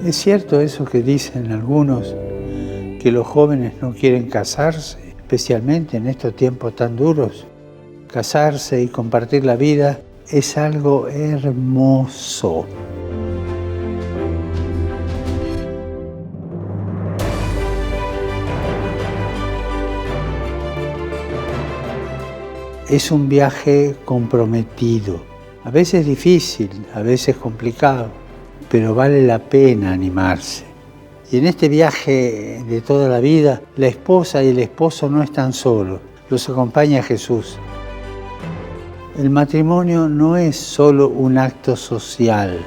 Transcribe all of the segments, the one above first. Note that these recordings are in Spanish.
Es cierto eso que dicen algunos, que los jóvenes no quieren casarse, especialmente en estos tiempos tan duros. Casarse y compartir la vida es algo hermoso. Es un viaje comprometido, a veces difícil, a veces complicado, pero vale la pena animarse. Y en este viaje de toda la vida, la esposa y el esposo no están solos, los acompaña Jesús. El matrimonio no es solo un acto social,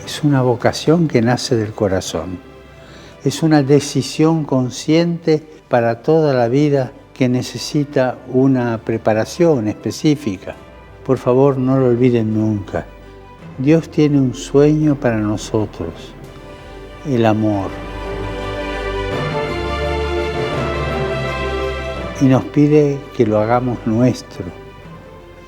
es una vocación que nace del corazón. Es una decisión consciente para toda la vida que necesita una preparación específica. Por favor, no lo olviden nunca. Dios tiene un sueño para nosotros, el amor. Y nos pide que lo hagamos nuestro.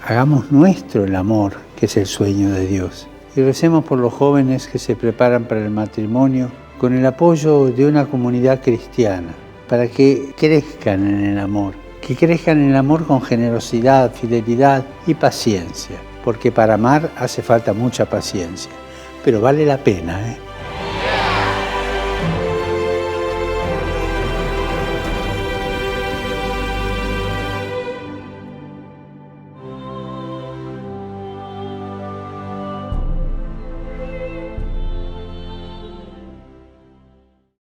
Hagamos nuestro el amor, que es el sueño de Dios. Y recemos por los jóvenes que se preparan para el matrimonio con el apoyo de una comunidad cristiana, para que crezcan en el amor, que crezcan en el amor con generosidad, fidelidad y paciencia, porque para amar hace falta mucha paciencia, pero vale la pena,